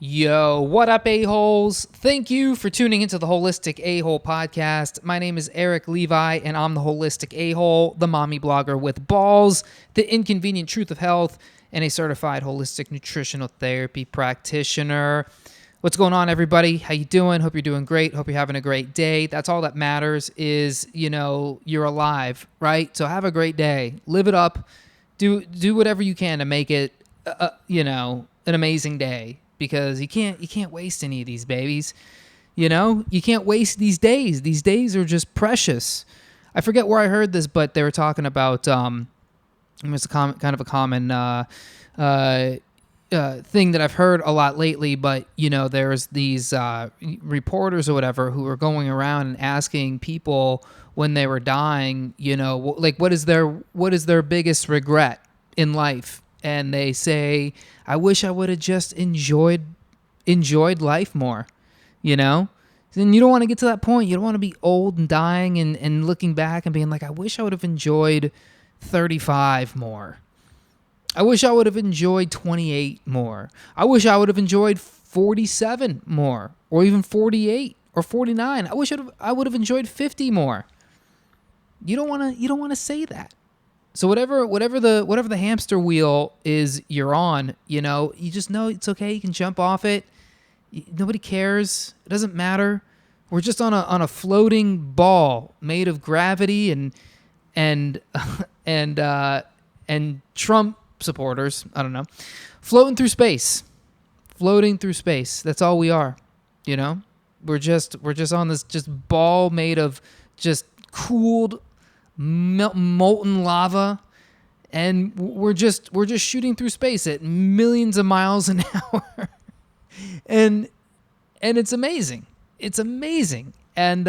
Yo, what up, a-holes? Thank you for tuning into the Holistic A-Hole podcast. My name is Erik Levi, and I'm the Holistic A-Hole, the mommy blogger with balls, the inconvenient truth of health, and a certified holistic nutritional therapy practitioner. What's going on, everybody? How you doing? Hope you're doing great. Hope you're having a great day. That's all that matters is, you're alive, right? So have a great day. Live it up. Do whatever you can to make it, an amazing day. Because you can't waste any of these babies, you can't waste these days. These days are just precious. I forget where I heard this, but they were talking about it's a kind of a common thing that I've heard a lot lately. But there's these reporters or whatever who are going around and asking people when they were dying, like what is their biggest regret in life. And they say, I wish I would have just enjoyed life more, And you don't want to get to that point. You don't want to be old and dying and looking back and being like, I wish I would have enjoyed 35 more. I wish I would have enjoyed 28 more. I wish I would have enjoyed 47 more, or even 48 or 49. I wish I would have enjoyed 50 more. You don't want to say that. So whatever the hamster wheel is you're on, you just know it's okay. You can jump off it. Nobody cares. It doesn't matter. We're just on a floating ball made of gravity and Trump supporters. I don't know, floating through space. That's all we are. We're just on this just ball made of just cooled molten lava, and we're just shooting through space at millions of miles an hour, and it's amazing. And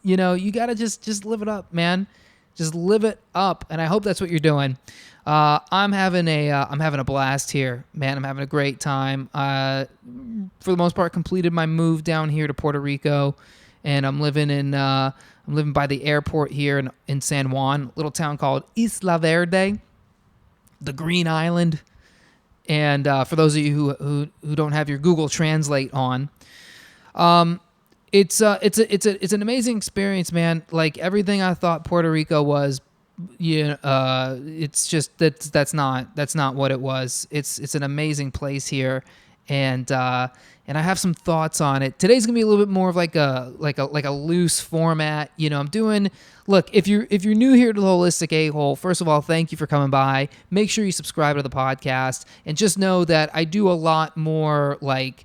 you gotta just live it up, man. Just live it up, and I hope that's what you're doing. I'm having a blast here, man. I'm having a great time. For the most part, completed my move down here to Puerto Rico, and I'm living by the airport here in San Juan, a little town called Isla Verde, the Green Island. And for those of you who don't have your Google Translate on, it's an amazing experience, man. Like everything I thought Puerto Rico was, it's just that's not what it was. It's an amazing place here, and I have some thoughts on it. Today's gonna be a little bit more of like a loose format. I'm doing. Look, if you're new here to the Holistic A-Hole, first of all, thank you for coming by. Make sure you subscribe to the podcast, and just know that I do a lot more like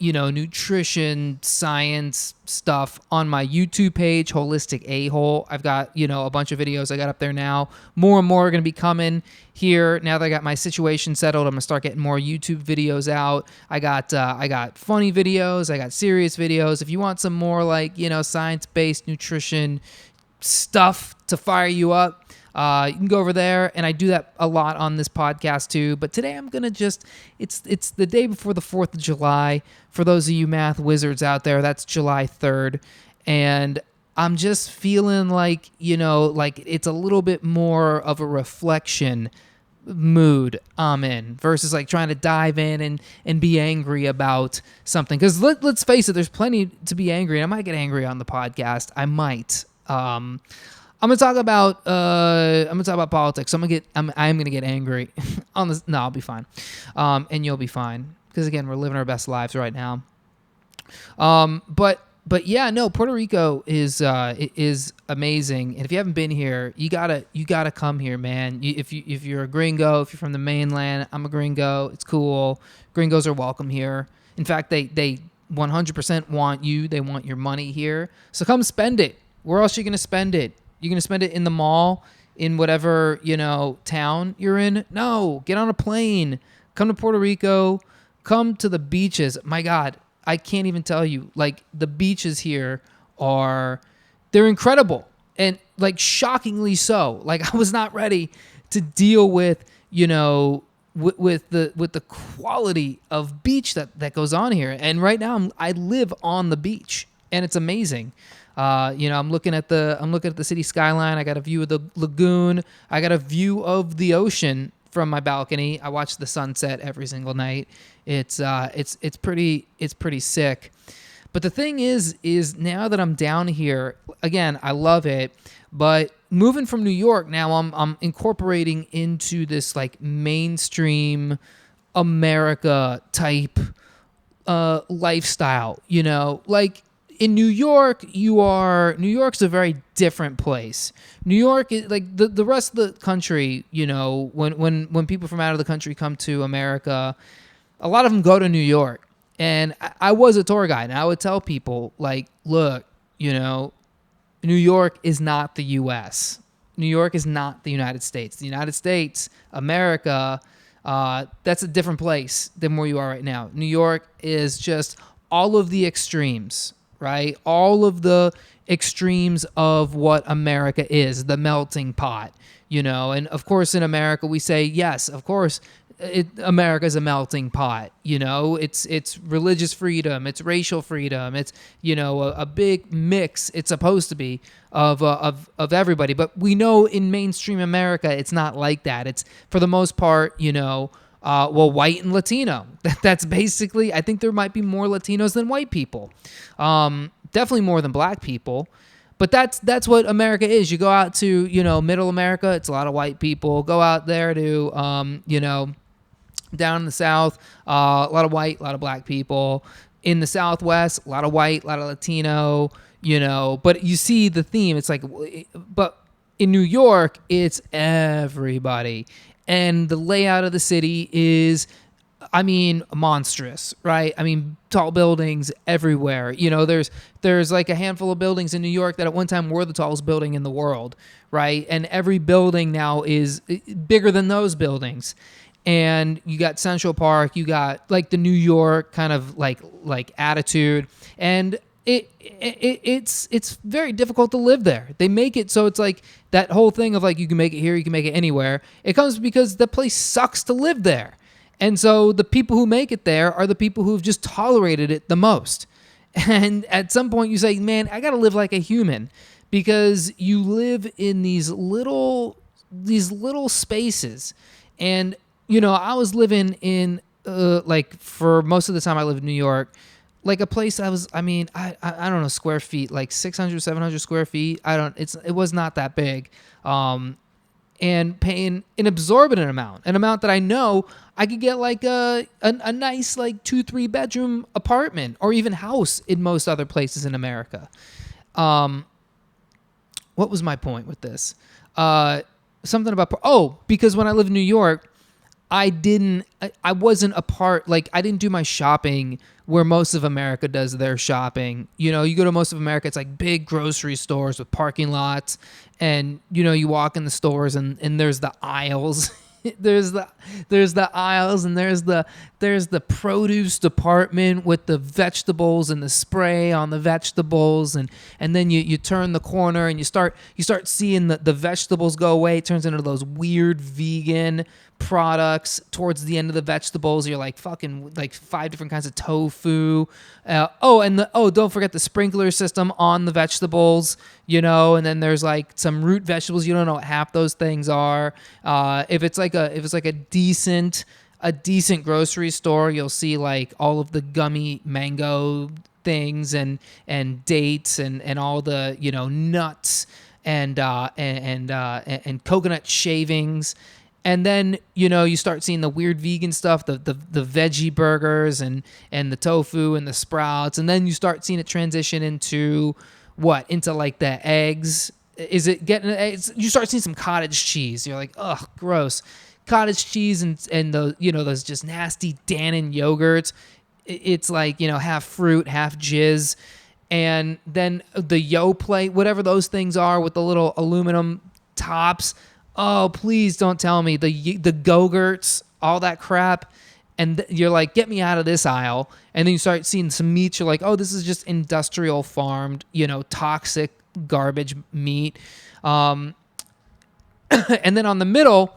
nutrition, science stuff on my YouTube page, Holistic A-Hole. I've got, a bunch of videos I got up there now. More and more are going to be coming here. Now that I got my situation settled, I'm going to start getting more YouTube videos out. I got funny videos. I got serious videos. If you want some more like, science-based nutrition stuff to fire you up, you can go over there, and I do that a lot on this podcast too. But today I'm going to it's the day before the 4th of July. For those of you math wizards out there, that's July 3rd. And I'm just feeling like, like it's a little bit more of a reflection mood I'm in versus like trying to dive in and be angry about something. Because let's face it, there's plenty to be angry. And I might get angry on the podcast. I might. I'm gonna talk about politics. I'm gonna get angry on this. No, I'll be fine, and you'll be fine because again, we're living our best lives right now. But yeah, no, Puerto Rico is amazing, and if you haven't been here, you gotta come here, man. If you're a gringo, if you're from the mainland, I'm a gringo. It's cool. Gringos are welcome here. In fact, they 100% want you. They want your money here. So come spend it. Where else are you gonna spend it? You're going to spend it in the mall, in whatever, town you're in? No, get on a plane. Come to Puerto Rico. Come to the beaches. My God, I can't even tell you. Like, the beaches here they're incredible. And, like, shockingly so. Like, I was not ready to deal with, with the quality of beach that goes on here. And right now, I live on the beach, and it's amazing. I'm looking at the city skyline. I got a view of the lagoon. I got a view of the ocean from my balcony. I watch the sunset every single night. It's pretty sick. But the thing is now that I'm down here, again, I love it. But moving from New York, now I'm incorporating into this like mainstream America type lifestyle. Like in New York, New York's a very different place. New York is like the rest of the country. When people from out of the country come to America, a lot of them go to New York. And I was a tour guide, and I would tell people, like, look, New York is not the U.S. New York is not the United States. The United States, America, that's a different place than where you are right now. New York is just all of the extremes, right? All of the extremes of what America is, the melting pot, And, of course, in America, we say, yes, of course, America's a melting pot. It's religious freedom, it's racial freedom, it's a big mix. It's supposed to be of everybody, but we know in mainstream America it's not like that. It's for the most part, white and Latino. That's basically. I think there might be more Latinos than white people, definitely more than black people. But that's what America is. You go out to middle America, it's a lot of white people. Go out there to down in the South, a lot of white, a lot of black people. In the Southwest, a lot of white, a lot of Latino, But you see the theme. It's like, but in New York, it's everybody. And the layout of the city is, monstrous, right? Tall buildings everywhere. There's like a handful of buildings in New York that at one time were the tallest building in the world, right? And every building now is bigger than those buildings. And you got Central Park, you got like the New York kind of like attitude, and it's very difficult to live there. They make it so it's like that whole thing of like you can make it here, you can make it anywhere. It comes because the place sucks to live there, and so the people who make it there are the people who've just tolerated it the most. And at some point you say, man, I gotta live like a human, because you live in these little spaces. And I was living in, like, for most of the time I lived in New York, like a place I don't know, square feet, like 600, 700 square feet. It was not that big. And paying an exorbitant amount, an amount that I know I could get like a nice, like 2-3 bedroom apartment or even house in most other places in America. What was my point with this? Something about, because when I lived in New York, I wasn't a part, like, I didn't do my shopping where most of America does their shopping. You go to most of America, it's like big grocery stores with parking lots, and, you walk in the stores and there's the aisles. there's the aisles, and there's the produce department with the vegetables and the spray on the vegetables, and then you turn the corner and you start seeing the vegetables go away. It turns into those weird vegan products towards the end of the vegetables. You're like fucking like 5 different kinds of tofu. Don't forget the sprinkler system on the vegetables, and then there's like some root vegetables. You don't know what half those things are. If it's like a decent grocery store, you'll see like all of the gummy mango things and dates and all the, nuts and coconut shavings. And then, you start seeing the weird vegan stuff, the veggie burgers and the tofu and the sprouts. And then you start seeing it transition into like the eggs. Is it getting eggs? You start seeing some cottage cheese. You're like, ugh, gross. Cottage cheese and the, those just nasty Dannon yogurts. It's like, half fruit, half jizz. And then the Yo plate, whatever those things are with the little aluminum tops. Oh, please don't tell me the Go-Gurts, all that crap. And you're like, get me out of this aisle. And then you start seeing some meats. You're like, oh, this is just industrial farmed, toxic garbage meat. And then on the middle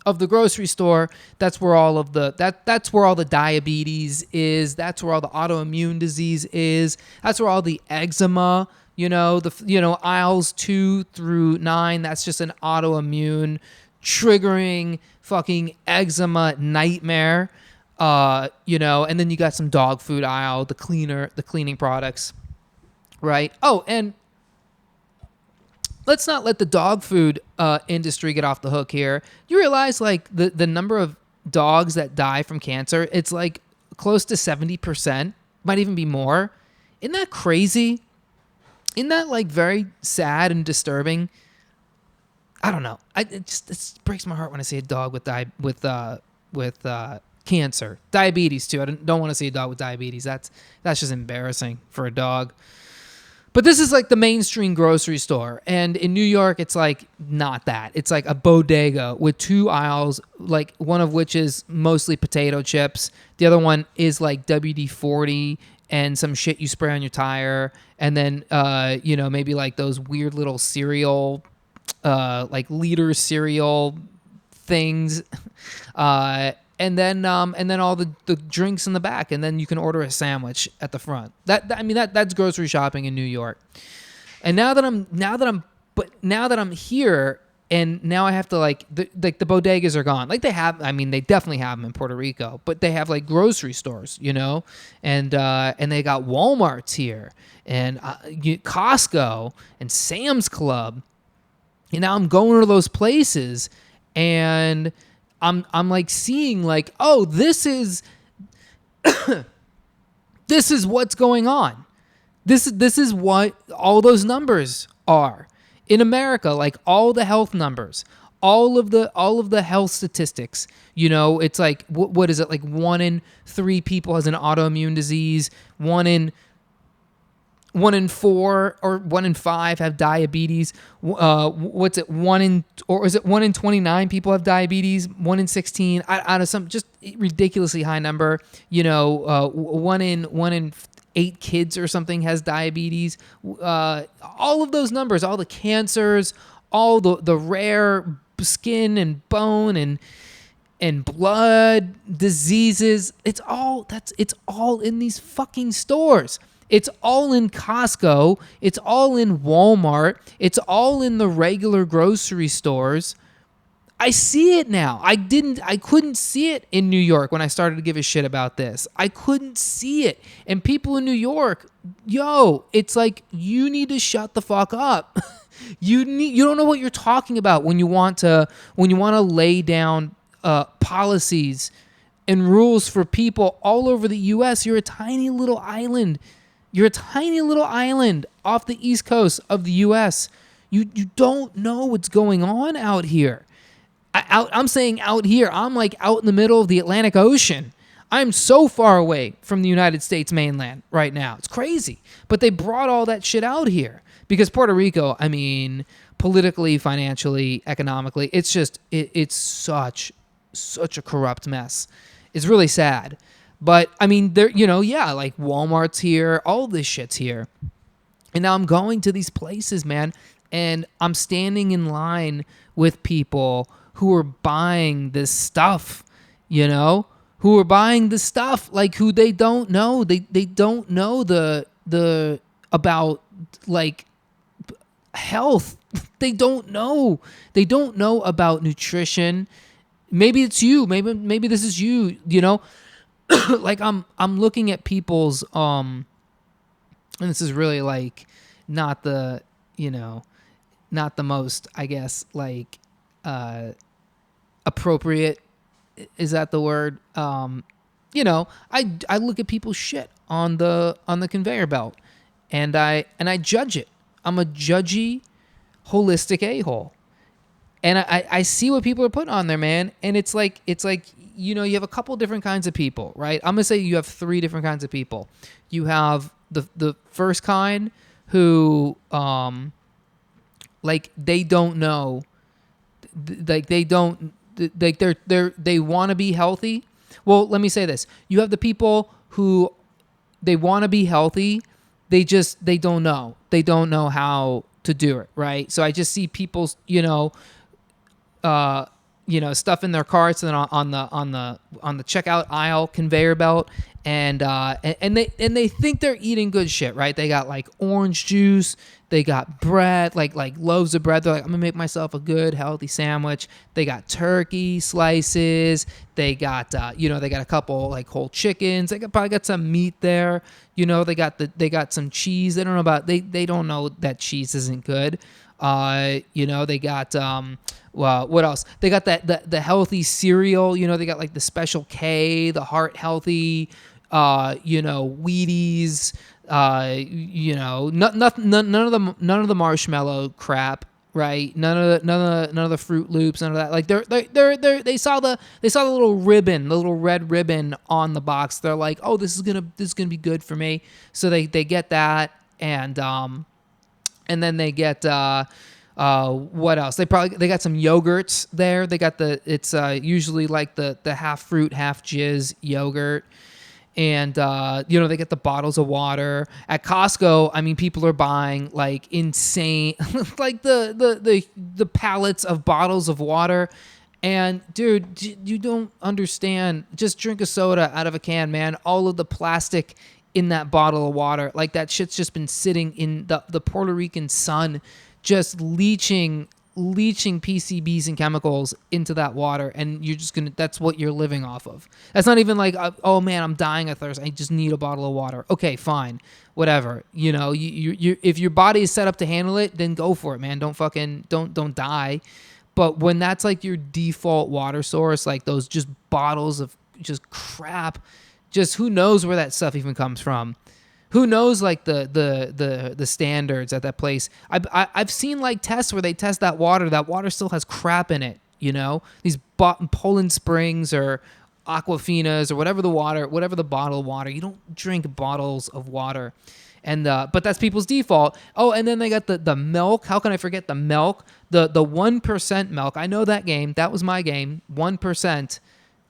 of the grocery store, that's where all of that's where all the diabetes is. That's where all the autoimmune disease is. That's where all the eczema. Aisles 2 through 9, that's just an autoimmune triggering fucking eczema nightmare. And then you got some dog food aisle, the cleaning products, right? Oh, and let's not let the dog food industry get off the hook here. You realize like the number of dogs that die from cancer, it's like close to 70%, might even be more. Isn't that crazy? Isn't that like very sad and disturbing? I don't know. It breaks my heart when I see a dog with cancer, diabetes too. I don't want to see a dog with diabetes. That's just embarrassing for a dog. But this is like the mainstream grocery store. And in New York, it's like not that. It's like a bodega with 2 aisles, like one of which is mostly potato chips. The other one is like WD-40 and some shit you spray on your tire. And then, maybe like those weird little cereal, like liter cereal things. And then all the drinks in the back, and then you can order a sandwich at the front. That's grocery shopping in New York. And now that I'm here, and now I have to the bodegas are gone. Like they definitely have them in Puerto Rico, but they have like grocery stores, and they got Walmart's here, and Costco and Sam's Club. And now I'm going to those places, and I'm like seeing like, oh, this is this is what's going on. This is what all those numbers are in America, like all the health numbers, all of the health statistics. It's like what is it, like 1 in 3 people has an autoimmune disease, 1 in 4 or 1 in 5 have diabetes. What's it? 1 in 29 people have diabetes? 1 in 16? I don't know, some just ridiculously high number. 1 in 8 kids or something has diabetes. All of those numbers, all the cancers, all the rare skin and bone and blood diseases. It's all in these fucking stores. It's all in Costco. It's all in Walmart. It's all in the regular grocery stores. I see it now. I couldn't see it in New York when I started to give a shit about this. I couldn't see it. And people in New York, it's like, you need to shut the fuck up. You don't know what you're talking about when you want to lay down policies and rules for people all over the U.S. You're a tiny little island. You're a tiny little island off the east coast of the U.S. You don't know what's going on out here. I'm saying out here. I'm like out in the middle of the Atlantic Ocean. I'm so far away from the United States mainland right now. It's crazy. But they brought all that shit out here because Puerto Rico, politically, financially, economically, it's just, it's such a corrupt mess. It's really sad. But, there, like Walmart's here, all this shit's here. And now I'm going to these places, man, and I'm standing in line with people who are buying this stuff, who are buying the stuff, like who they don't know. They don't know the about, like, health. They don't know about nutrition. Maybe it's you. Maybe this is you, like I'm looking at people's and this is really like not the most, I guess, like appropriate, is that the word? I look at people's shit on the conveyor belt, and I judge it. I'm a judgy, holistic a-hole. And I see what people are putting on there, man. And it's like you have a couple different kinds of people, right? I'm going to say you have 3 different kinds of people. You have the first kind who, like, they don't know, like, they want to be healthy. Well, let me say this. You have the people who, they want to be healthy. They don't know. They don't know how to do it, right? So I just see people's, stuff in their carts and then on the checkout aisle conveyor belt, and they think they're eating good shit, right? They got like orange juice, they got bread, like loaves of bread. They're like, I'm gonna make myself a good healthy sandwich. They got turkey slices, they got they got a couple like whole chickens, probably got some meat there. They got some cheese. They don't know that cheese isn't good. They got well, what else? They got the healthy cereal. They got like the Special K, the Heart Healthy, Wheaties. None of the marshmallow crap. Right, none of the Fruit Loops, none of that. Like they saw the little ribbon, the little red ribbon on the box. They're like, oh, this is gonna be good for me. So they get that, and then they get what else? They got some yogurts there. They got it's usually like the half fruit, half jizz yogurt. And they get the bottles of water at Costco. I mean, people are buying like insane, like the pallets of bottles of water. And dude, you don't understand. Just drink a soda out of a can, man. All of the plastic in that bottle of water, like that shit's just been sitting in the Puerto Rican sun, just leaching PCBs and chemicals into that water, and that's what you're living off of. That's not even like, oh man, I'm dying of thirst, I just need a bottle of water. Okay, fine, whatever. You if your body is set up to handle it, then go for it, man. Don't die. But when that's like your default water source, like those just bottles of just crap, just who knows where that stuff even comes from. Who knows, like the standards at that place? I've seen like tests where they test that water. That water still has crap in it. These Poland Springs or Aquafinas or whatever the bottle of water. You don't drink bottles of water, and but that's people's default. Oh, and then they got the milk. How can I forget the milk? The 1% milk. I know that game. That was my game. 1%.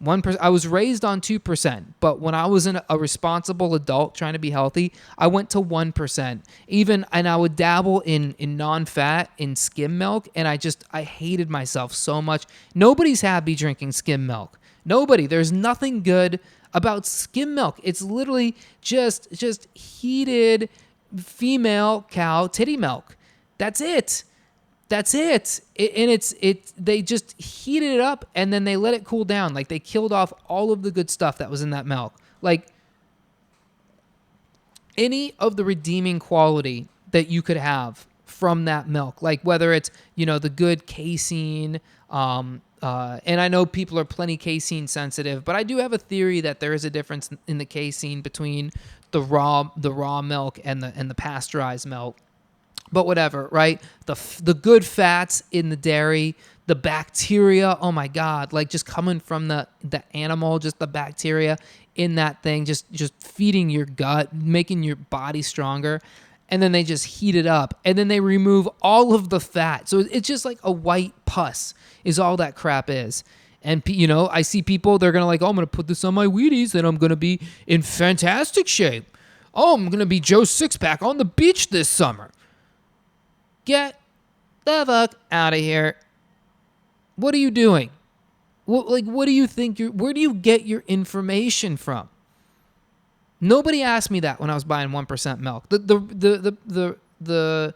1%. I was raised on 2%, but when I was a responsible adult trying to be healthy, I went to 1%. And I would dabble in non-fat, in skim milk, and I hated myself so much. Nobody's happy drinking skim milk. Nobody. There's nothing good about skim milk. It's literally just heated female cow titty milk. That's it. They just heated it up and then they let it cool down. Like they killed off all of the good stuff that was in that milk. Like any of the redeeming quality that you could have from that milk, like whether it's, the good casein, and I know people are plenty casein sensitive, but I do have a theory that there is a difference in the casein between the raw milk and the pasteurized milk. But whatever, right? The good fats in the dairy, the bacteria, oh my God, like just coming from the animal, just the bacteria in that thing, just feeding your gut, making your body stronger. And then they just heat it up and then they remove all of the fat. So it's just like a white pus is all that crap is. And, I see people, they're going to like, oh, I'm going to put this on my Wheaties and I'm going to be in fantastic shape. Oh, I'm going to be Joe Sixpack on the beach this summer. Get the fuck out of here. What are you doing? What do you think where do you get your information from? Nobody asked me that when I was buying 1% milk. The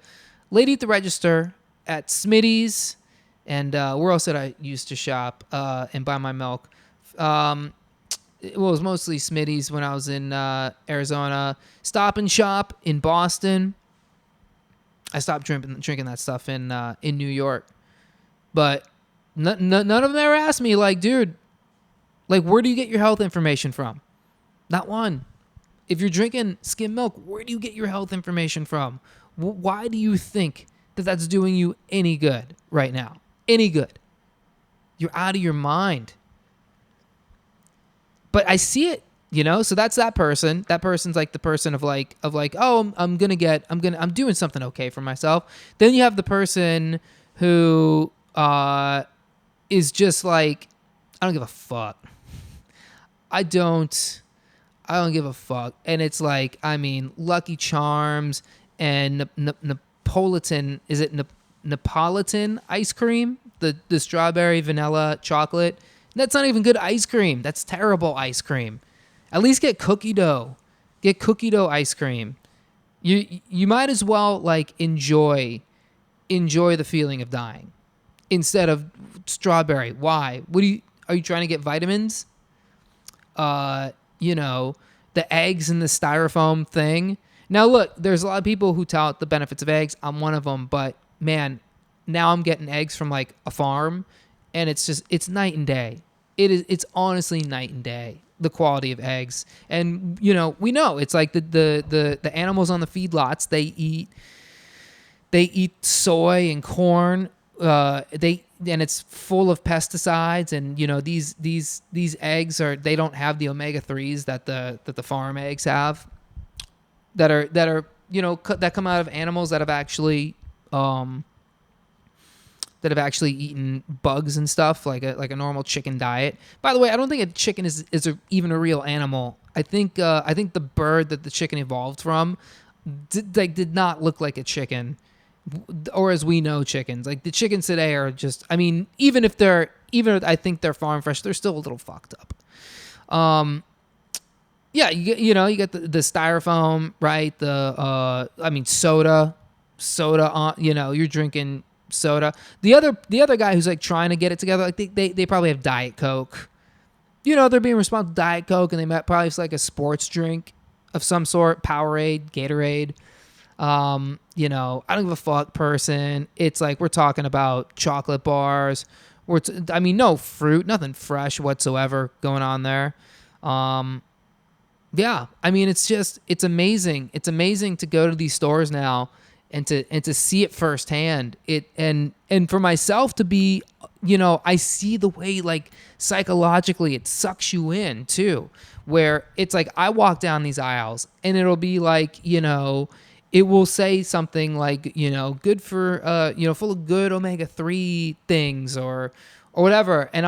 lady at the register at Smitty's and where else did I used to shop and buy my milk? It was mostly Smitty's when I was in Arizona. Stop and Shop in Boston. I stopped drinking that stuff in New York, but none of them ever asked me, like, dude, like, where do you get your health information from? Not one. If you're drinking skim milk, where do you get your health information from? Why do you think that that's doing you any good right now? Any good? You're out of your mind. But I see it. So that's that person. That person's like the person of like, oh, I'm doing something okay for myself. Then you have the person who is just like, I don't give a fuck. I don't give a fuck. And it's like, I mean, Lucky Charms and Napolitan, is it Neapolitan ice cream? the strawberry vanilla chocolate. That's not even good ice cream. That's terrible ice cream. At least get cookie dough. Get cookie dough ice cream. You might as well like enjoy the feeling of dying instead of strawberry. Why? Are you trying to get vitamins? You know, the eggs in the styrofoam thing. Now look, there's a lot of people who tout the benefits of eggs. I'm one of them, but man, now I'm getting eggs from like a farm, and it's night and day. It's honestly night and day, the quality of eggs. And you know, we know it's like the animals on the feedlots, they eat soy and corn. And it's full of pesticides, and you know, these eggs they don't have the omega-3s that the farm eggs have, that are you know, that come out of animals that have actually eaten bugs and stuff, like a normal chicken diet. By the way, I don't think a chicken is even a real animal. I think the bird that the chicken evolved from did not look like a chicken, or as we know chickens. Like the chickens today are just, I mean, even if I think they're farm fresh, they're still a little fucked up. Yeah, you know, you get the styrofoam, right? Soda on, you know, you're drinking soda. The other guy who's like trying to get it together, like they probably have Diet Coke. You know, they're being responsible with Diet Coke, and they might probably have like a sports drink of some sort, Powerade, Gatorade. You know, I don't give a fuck person. It's like we're talking about chocolate bars. No fruit, nothing fresh whatsoever going on there. Yeah, I mean, it's amazing. It's amazing to go to these stores now and to see it firsthand. And for myself to be, you know, I see the way like psychologically it sucks you in too, where it's like I walk down these aisles and it'll be like, you know, it will say something like, you know, good for, you know, full of good omega-3 things or whatever. And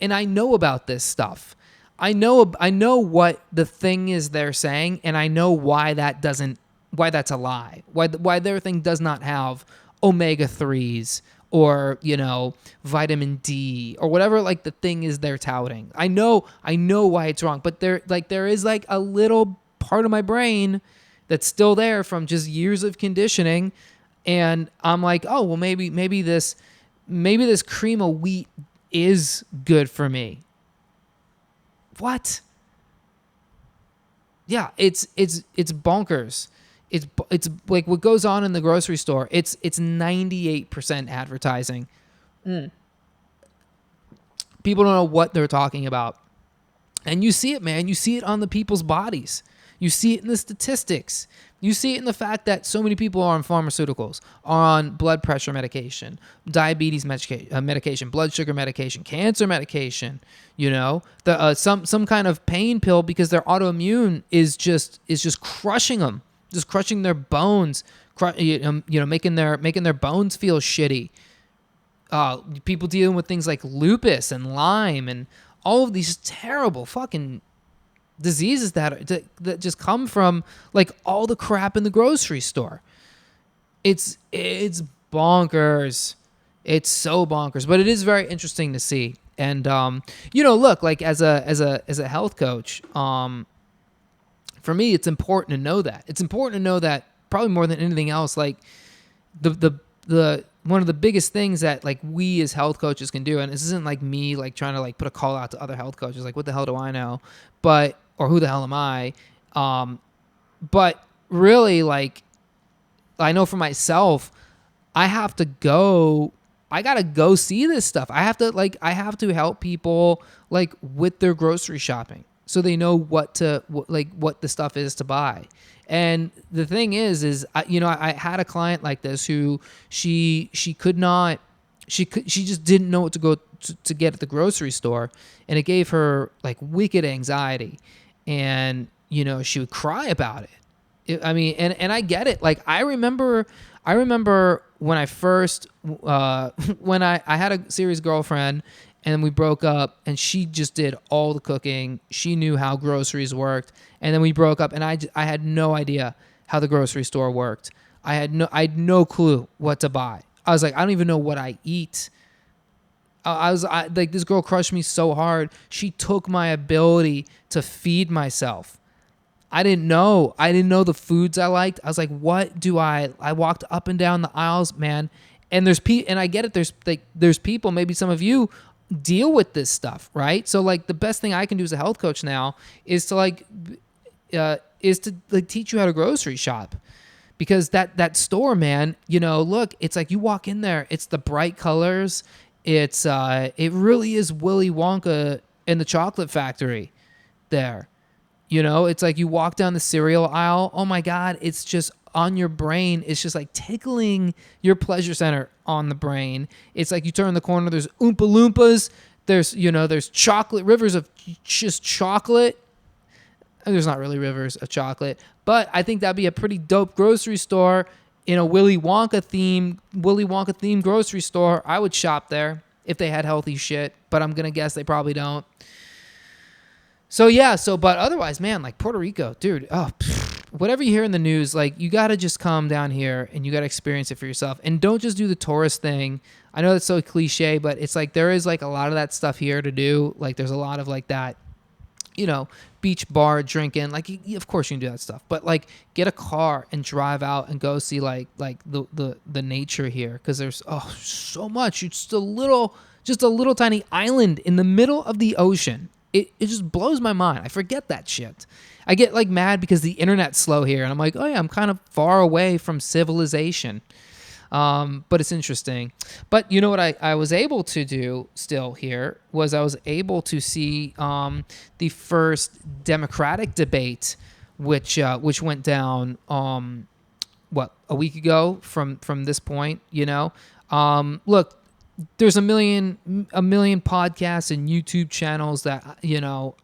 and I know about this stuff. I know what the thing is they're saying, and I know why that's a lie. Why their thing does not have omega-3s or, you know, vitamin D or whatever like the thing is they're touting. I know why it's wrong, but there is like a little part of my brain that's still there from just years of conditioning, and I'm like, oh well, maybe this cream of wheat is good for me. What? Yeah, it's bonkers. It's like what goes on in the grocery store. It's 98% advertising. People don't know what they're talking about, and you see it, man. You see it on the people's bodies. You see it in the statistics. You see it in the fact that so many people are on pharmaceuticals, are on blood pressure medication, diabetes medication, blood sugar medication, cancer medication. You know, some kind of pain pill because their autoimmune is just crushing them, just crushing their bones, you know, making their bones feel shitty. People dealing with things like lupus and Lyme and all of these terrible fucking diseases that just come from like all the crap in the grocery store. It's bonkers. It's so bonkers, but it is very interesting to see. And you know, look, like as a health coach, for me, it's important to know that. It's important to know that probably more than anything else. Like the one of the biggest things that like we as health coaches can do, and this isn't like me like trying to like put a call out to other health coaches, like what the hell do I know, or who the hell am I? But really, like I know for myself, I gotta go see this stuff. I have to help people like with their grocery shopping, so they know what the stuff is to buy. And the thing is I had a client like this who she just didn't know what to go to get at the grocery store, and it gave her like wicked anxiety, and you know, she would cry about it. And I get it. Like I remember when I first when I had a serious girlfriend, and we broke up, and she just did all the cooking. She knew how groceries worked. And then we broke up, and I had no idea how the grocery store worked. I had no clue what to buy. I was like, I don't even know what I eat. Like, this girl crushed me so hard. She took my ability to feed myself. I didn't know. I didn't know the foods I liked. I was like, what do I walked up and down the aisles, man. And and I get it. There's people, maybe some of you deal with this stuff, right? So like the best thing I can do as a health coach now is to teach you how to grocery shop. Because that store, man, look, it's like you walk in there, it's the bright colors. It really is Willy Wonka in the chocolate factory there. It's like you walk down the cereal aisle. Oh my God, it's just on your brain. It's just like tickling your pleasure center on the brain. It's like you turn the corner, there's Oompa Loompas. There's chocolate, rivers of just chocolate. There's not really rivers of chocolate, but I think that'd be a pretty dope grocery store in a Willy Wonka themed grocery store. I would shop there if they had healthy shit, but I'm going to guess they probably don't. So yeah, but otherwise, man, like Puerto Rico, dude, whatever you hear in the news, like you got to just come down here and you got to experience it for yourself. And don't just do the tourist thing. I know that's so cliche, but it's like there is like a lot of that stuff here to do. Like there's a lot of like that, beach bar drinking. Like of course you can do that stuff, but like get a car and drive out and go see like the nature here, because there's so much. It's just a little tiny island in the middle of the ocean. It just blows my mind. I forget that shit. I get like mad because the internet's slow here, and I'm like, oh yeah, I'm kind of far away from civilization. But it's interesting. But you know what I was able to do still here was I was able to see the first Democratic debate, which went down a week ago from this point. Look, there's a million podcasts and YouTube channels that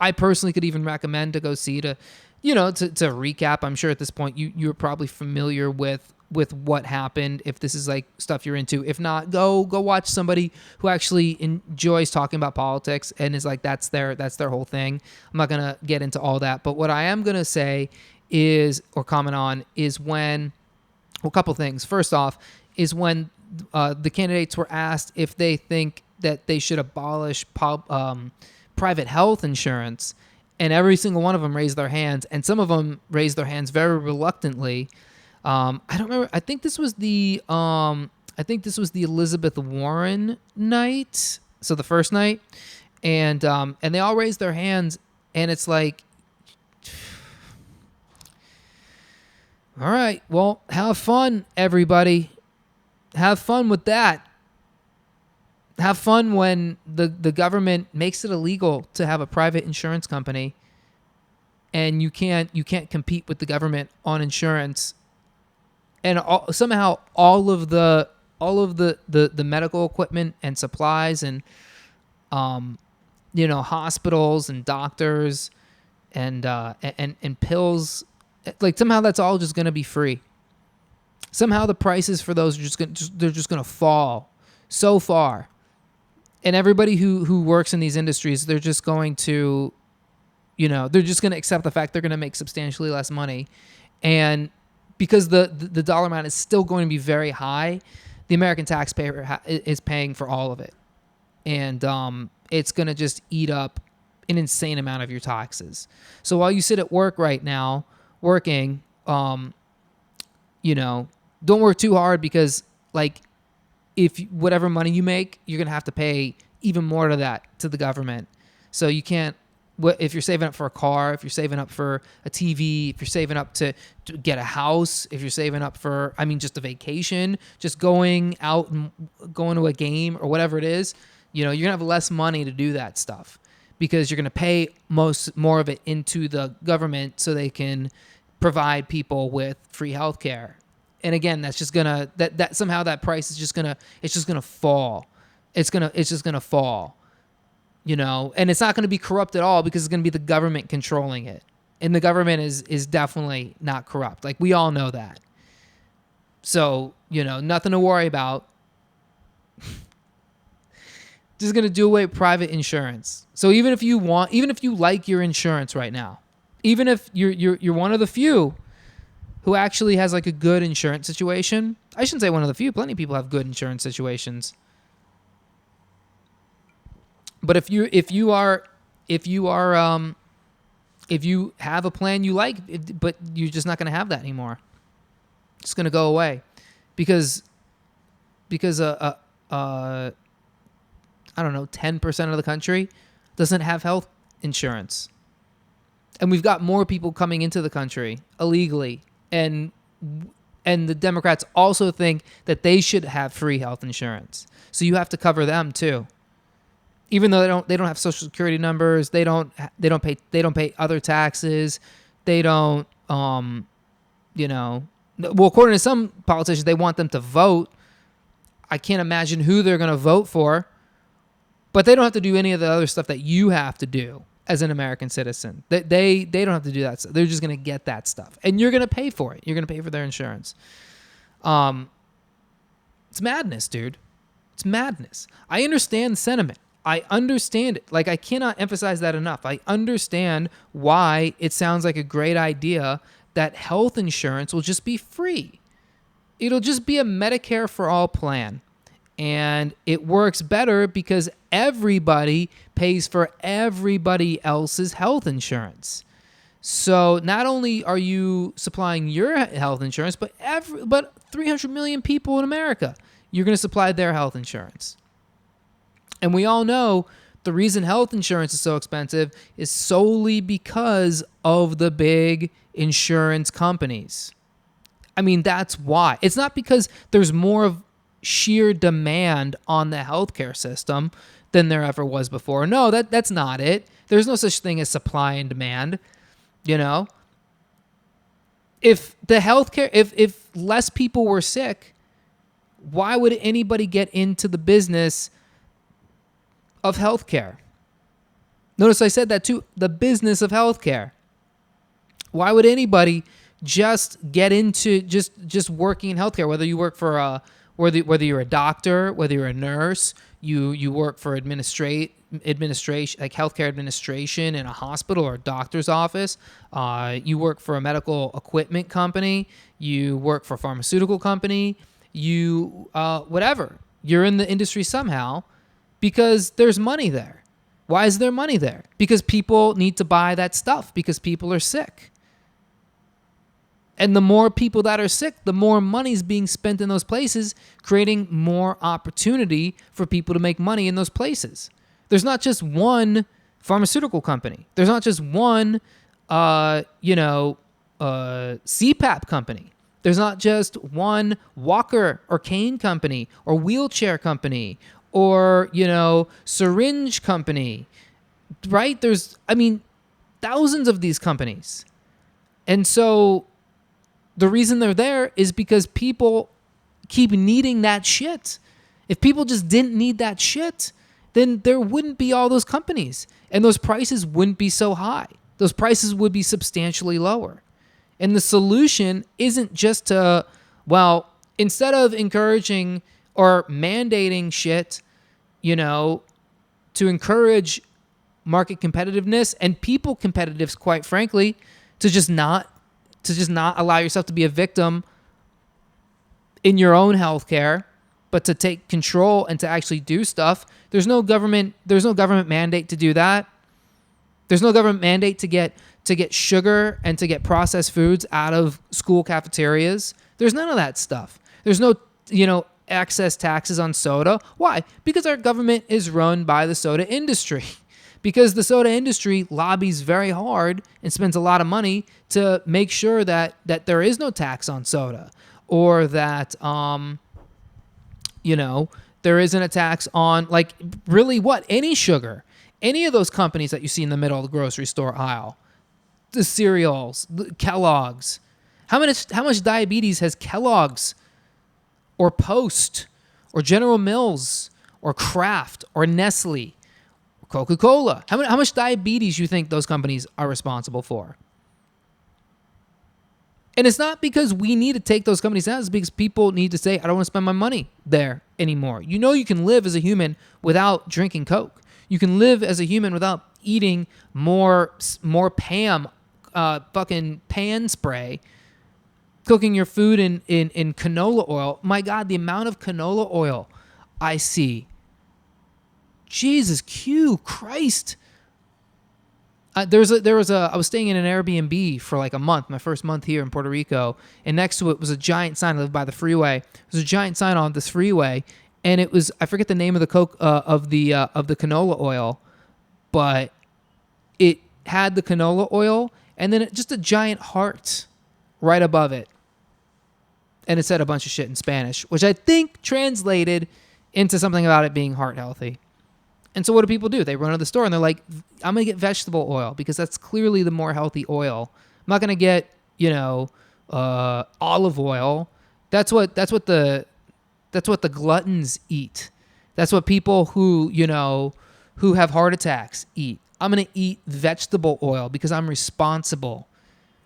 I personally could even recommend to go see to recap. I'm sure at this point you're probably familiar with what happened, if this is like stuff you're into. If not, go watch somebody who actually enjoys talking about politics and is like that's their whole thing. I'm not gonna get into all that, but what I am gonna say is, or comment on, is when, well, a couple things. First off, is when the candidates were asked if they think that they should abolish private health insurance, and every single one of them raised their hands, and some of them raised their hands very reluctantly. I don't remember. I think this was the Elizabeth Warren night. So the first night, and they all raised their hands, and it's like, all right, well, have fun, everybody. Have fun with that. Have fun when the government makes it illegal to have a private insurance company, and you can't compete with the government on insurance. And somehow all of the medical equipment and supplies and hospitals and doctors and pills, like somehow that's all just going to be free. Somehow the prices for those are just going to fall so far. And everybody who works in these industries, they're just going to accept the fact they're going to make substantially less money. And because the dollar amount is still going to be very high, the American taxpayer is paying for all of it. And it's going to just eat up an insane amount of your taxes. So while you sit at work right now, working, don't work too hard, because like if whatever money you make, you're going to have to pay even more to the government. So you can't, if you're saving up for a car, if you're saving up for a TV, if you're saving up to get a house, if you're saving up for, just a vacation, just going out and going to a game or whatever it is, you're going to have less money to do that stuff, because you're going to pay more of it into the government so they can provide people with free health care. And again, that's just gonna that somehow that price is just gonna fall. It's just gonna fall. And it's not going to be corrupt at all, because it's going to be the government controlling it. And the government is definitely not corrupt. Like, we all know that. So, nothing to worry about. Just going to do away with private insurance. So even if you like your insurance right now, even if you're one of the few who actually has like a good insurance situation, I shouldn't say one of the few, plenty of people have good insurance situations. But if you have a plan you like, but you're just not going to have that anymore. It's going to go away because I don't know, 10% of the country doesn't have health insurance. And we've got more people coming into the country illegally, and the Democrats also think that they should have free health insurance. So you have to cover them too. Even though they don't have social security numbers, they don't pay other taxes, they don't well, according to some politicians, they want them to vote. I can't imagine who they're going to vote for, but they don't have to do any of the other stuff that you have to do as an American citizen. They don't have to do that. They're just going to get that stuff, and you're going to pay for it. You're going to pay for their insurance. It's madness, dude. It's madness. I understand the sentiment. I understand it. Like, I cannot emphasize that enough. I understand why it sounds like a great idea that health insurance will just be free. It'll just be a Medicare for all plan. And it works better because everybody pays for everybody else's health insurance. So not only are you supplying your health insurance, but 300 million people in America, you're going to supply their health insurance. And we all know the reason health insurance is so expensive is solely because of the big insurance companies. I mean, that's why. It's not because there's more of sheer demand on the healthcare system than there ever was before. No, that's not it. There's no such thing as supply and demand. If the healthcare, if less people were sick, why would anybody get into the business of healthcare? Notice I said that too, the business of healthcare. Why would anybody just get into just working in healthcare? Whether you work for whether you're a doctor, whether you're a nurse, you work for administration, like healthcare administration in a hospital or a doctor's office. You work for a medical equipment company. You work for a pharmaceutical company. You whatever. You're in the industry somehow because there's money there. Why is there money there? Because people need to buy that stuff because people are sick. And the more people that are sick, the more money is being spent in those places, creating more opportunity for people to make money in those places. There's not just one pharmaceutical company. There's not just one, CPAP company. There's not just one walker or cane company or wheelchair company or, syringe company, right? There's, thousands of these companies. And so the reason they're there is because people keep needing that shit. If people just didn't need that shit, then there wouldn't be all those companies and those prices wouldn't be so high. Those prices would be substantially lower. And the solution isn't just to, instead of encouraging or mandating shit, to encourage market competitiveness and people competitiveness, quite frankly, to just not allow yourself to be a victim in your own healthcare, but to take control and to actually do stuff. There's no government mandate to do that. There's no government mandate to get sugar and to get processed foods out of school cafeterias. There's none of that stuff. There's no, excess taxes on soda. Why? Because our government is run by the soda industry. Because the soda industry lobbies very hard and spends a lot of money to make sure that there is no tax on soda, or that there isn't a tax on any sugar, any of those companies that you see in the middle of the grocery store aisle, the cereals, the Kellogg's. How much diabetes has Kellogg's or Post or General Mills or Kraft or Nestle? Coca-Cola. How much diabetes you think those companies are responsible for? And it's not because we need to take those companies out. It's because people need to say, I don't want to spend my money there anymore. You can live as a human without drinking Coke. You can live as a human without eating more fucking pan spray, cooking your food in canola oil. My God, the amount of canola oil I see Jesus Christ. I was staying in an Airbnb for like a month, my first month here in Puerto Rico, and next to it was a giant sign. I lived by the freeway. There was a giant sign on this freeway, and it was, I forget the name of the of the canola oil, but it had the canola oil and then just a giant heart right above it, and it said a bunch of shit in Spanish, which I think translated into something about it being heart healthy. And so what do people do? They run to the store and they're like, I'm going to get vegetable oil because that's clearly the more healthy oil. I'm not going to get, olive oil. That's what the gluttons eat. That's what people who have heart attacks eat. I'm going to eat vegetable oil because I'm responsible.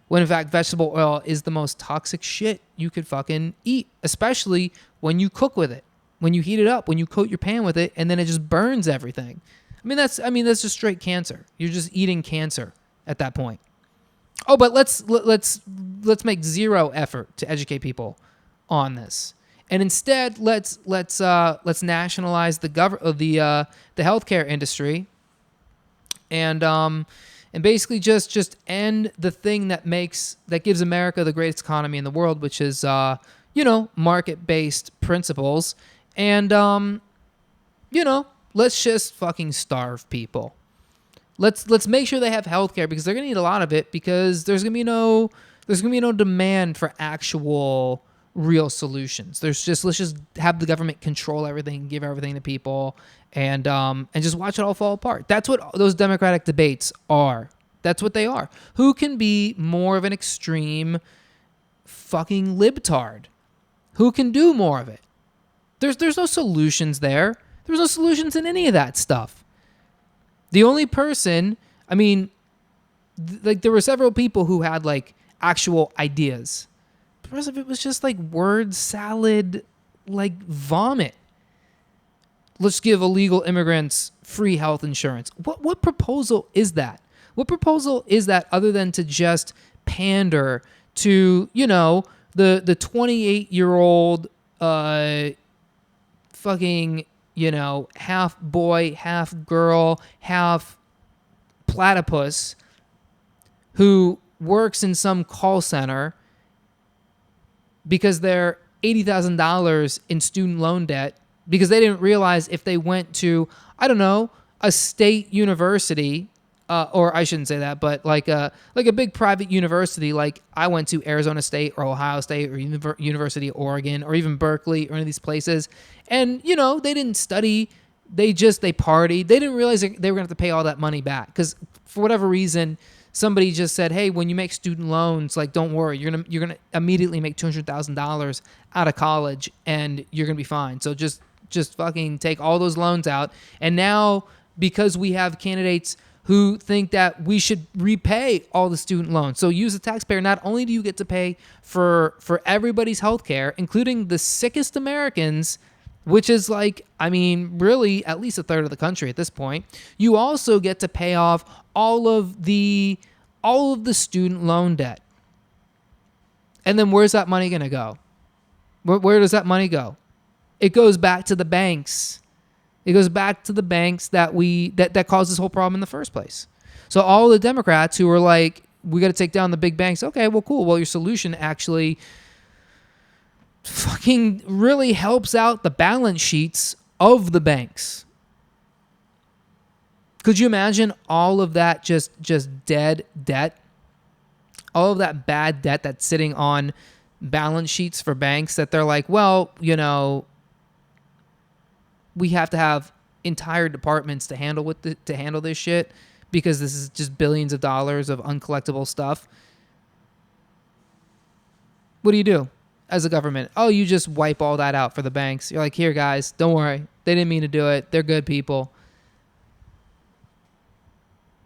When in fact, vegetable oil is the most toxic shit you could fucking eat, especially when you cook with it. When you heat it up, when you coat your pan with it, and then it just burns everything. That's just straight cancer. You're just eating cancer at that point. Oh, but let's make zero effort to educate people on this, and instead let's nationalize the healthcare industry, and basically just end the thing that gives America the greatest economy in the world, which is market-based principles. And, let's just fucking starve people. Let's make sure they have healthcare because they're going to need a lot of it because there's going to be no demand for actual real solutions. Let's just have the government control everything, give everything to people, and just watch it all fall apart. That's what those Democratic debates are. That's what they are. Who can be more of an extreme fucking libtard? Who can do more of it? There's no solutions there. There's no solutions in any of that stuff. The only person, there were several people who had like actual ideas. The rest of it was just like word salad, like vomit. Let's give illegal immigrants free health insurance. What proposal is that? What proposal is that other than to just pander to, the 28-year-old fucking, half boy, half girl, half platypus who works in some call center because they're $80,000 in student loan debt because they didn't realize if they went to, I don't know, a state university, or I shouldn't say that, but like a big private university, like I went to Arizona State or Ohio State or University of Oregon or even Berkeley or any of these places. And, they didn't study. They partied. They didn't realize they were going to have to pay all that money back because for whatever reason, somebody just said, hey, when you make student loans, like, don't worry, you're going to immediately make $200,000 out of college and you're going to be fine. So just fucking take all those loans out. And now because we have candidates who think that we should repay all the student loans. So you as a taxpayer, not only do you get to pay for everybody's health care, including the sickest Americans, which is like, really at least a third of the country at this point, you also get to pay off all of the student loan debt. And then where's that money going to go? Where does that money go? It goes back to the banks. It goes back to the banks that caused this whole problem in the first place. So all the Democrats who were like, we got to take down the big banks. Okay, well, cool. Well, your solution actually fucking really helps out the balance sheets of the banks. Could you imagine all of that just dead debt? All of that bad debt that's sitting on balance sheets for banks that they're like, well, we have to have entire departments to handle this shit because this is just billions of dollars of uncollectible stuff. What do you do as a government? Oh, you just wipe all that out for the banks. You're like, here, guys, don't worry. They didn't mean to do it. They're good people.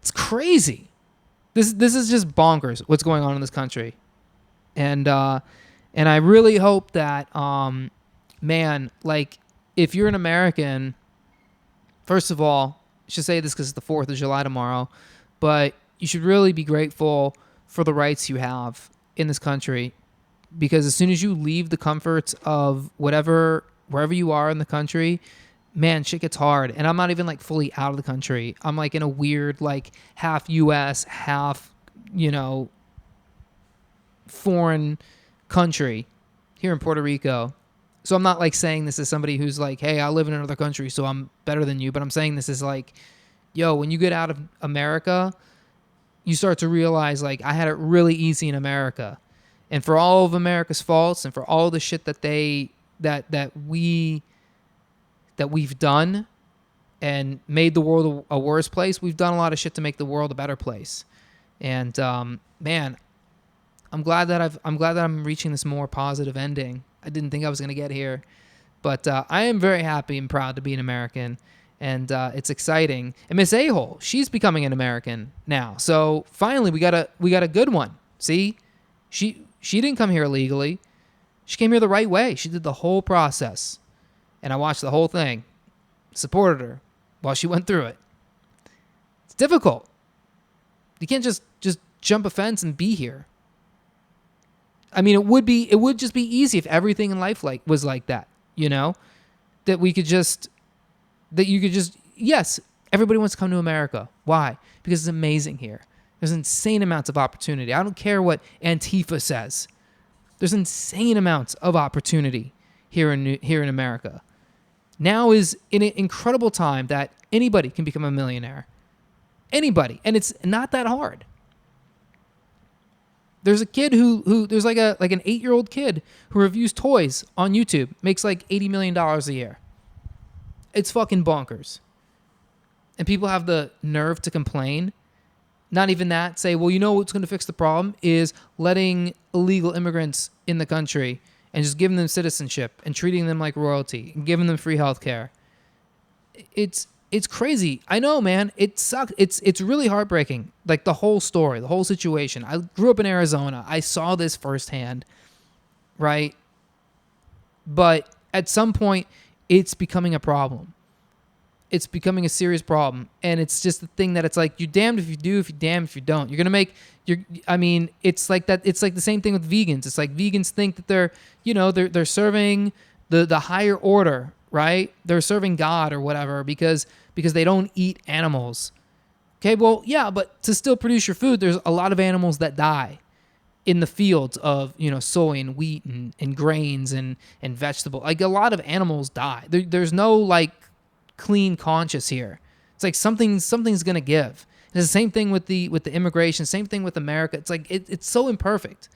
It's crazy. This is just bonkers what's going on in this country. And I really hope that, if you're an American, first of all, I should say this because it's the 4th of July tomorrow, but you should really be grateful for the rights you have in this country because as soon as you leave the comforts of wherever you are in the country, man, shit gets hard. And I'm not even like fully out of the country. I'm like in a weird, like half US, half, foreign country here in Puerto Rico. So I'm not like saying this as somebody who's like, hey, I live in another country, so I'm better than you. But I'm saying this is like, yo, when you get out of America, you start to realize like I had it really easy in America. And for all of America's faults and for all the shit that we've done and made the world a worse place, we've done a lot of shit to make the world a better place. And man, I'm glad that I'm reaching this more positive ending. I didn't think I was going to get here, but I am very happy and proud to be an American, and it's exciting. And Miss A-hole, she's becoming an American now. So finally, we got a good one. See, she didn't come here illegally. She came here the right way. She did the whole process, and I watched the whole thing, supported her while she went through it. It's difficult. You can't just jump a fence and be here. I mean, it would just be easy if everything in life was like that, that you could just, yes, everybody wants to come to America. Why? Because it's amazing here. There's insane amounts of opportunity. I don't care what Antifa says. There's insane amounts of opportunity here in America. Now is an incredible time that anybody can become a millionaire. Anybody. And it's not that hard. There's a kid who there's like an 8-year-old kid who reviews toys on YouTube, makes like $80 million a year. It's fucking bonkers. And people have the nerve to complain. Not even that. Say, well, what's going to fix the problem is letting illegal immigrants in the country and just giving them citizenship and treating them like royalty and giving them free health care. It's crazy. I know, man. It sucks. It's really heartbreaking. Like the whole story, the whole situation. I grew up in Arizona. I saw this firsthand, right? But at some point, it's becoming a problem. It's becoming a serious problem. And it's just the thing that it's like, you're damned if you do, if you're damned if you don't. You're going to make, it's like that. It's like the same thing with vegans. It's like vegans think that they're serving the higher order, right? They're serving God or whatever because they don't eat animals. Okay, well, yeah, but to still produce your food, there's a lot of animals that die in the fields of, soy and wheat and grains and vegetable. Like a lot of animals die. There's no like clean conscience here. It's like something's going to give. It's the same thing with the immigration, same thing with America. It's like it's so imperfect.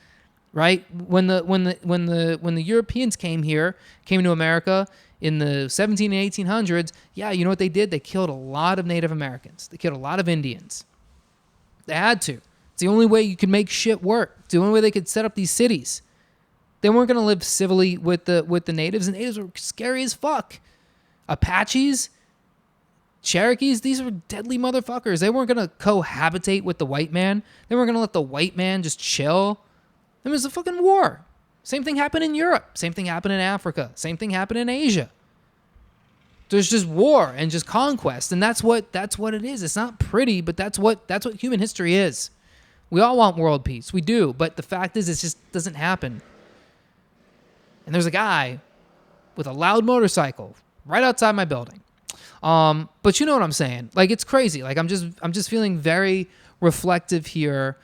Right? When the Europeans came to America in the 17 and 1800s, yeah, you know what they did? They killed a lot of Native Americans. They killed a lot of Indians. They had to. It's the only way you could make shit work. It's the only way they could set up these cities. They weren't going to live civilly with the natives, and natives were scary as fuck. Apaches, Cherokees, these were deadly motherfuckers. They weren't going to cohabitate with the white man. They weren't going to let the white man just chill. There was a fucking war. Same thing happened in Europe. Same thing happened in Africa. Same thing happened in Asia. There's just war and just conquest, and that's what it is. It's not pretty, but that's what human history is. We all want world peace. We do, but the fact is, it just doesn't happen. And there's a guy with a loud motorcycle right outside my building. But you know what I'm saying? Like, it's crazy. Like, I'm just feeling very reflective here.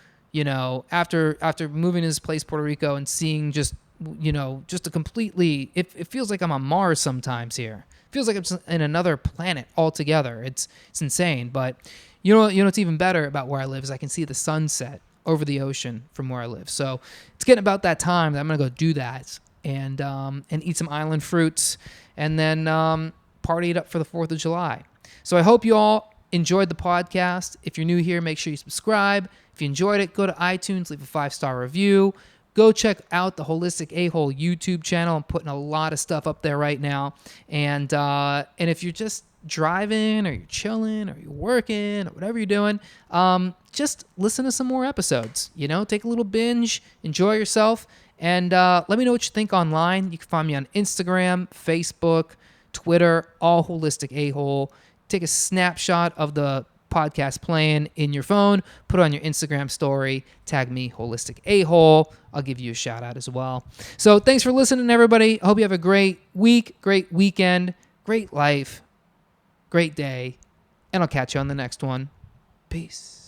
After moving to this place, Puerto Rico, and seeing just a completely, it feels like I'm on Mars sometimes here. It feels like I'm in another planet altogether. It's insane. But you know what's even better about where I live is I can see the sunset over the ocean from where I live. So it's getting about that time that I'm gonna go do that and eat some island fruits and then party it up for the 4th of July. So I hope you all enjoyed the podcast. If you're new here, make sure you subscribe. If you enjoyed it, go to iTunes, leave a 5-star review. Go check out the Holistic A-hole YouTube channel. I'm putting a lot of stuff up there right now. And if you're just driving or you're chilling or you're working or whatever you're doing, just listen to some more episodes. Take a little binge, enjoy yourself, and let me know what you think online. You can find me on Instagram, Facebook, Twitter, all Holistic A-hole. Take a snapshot of the podcast playing in your phone, put it on your Instagram story, tag me Holistic A-hole. I'll give you a shout out as well. So thanks for listening, everybody. I hope you have a great week, great weekend, great life. great day, and I'll catch you on the next one. Peace.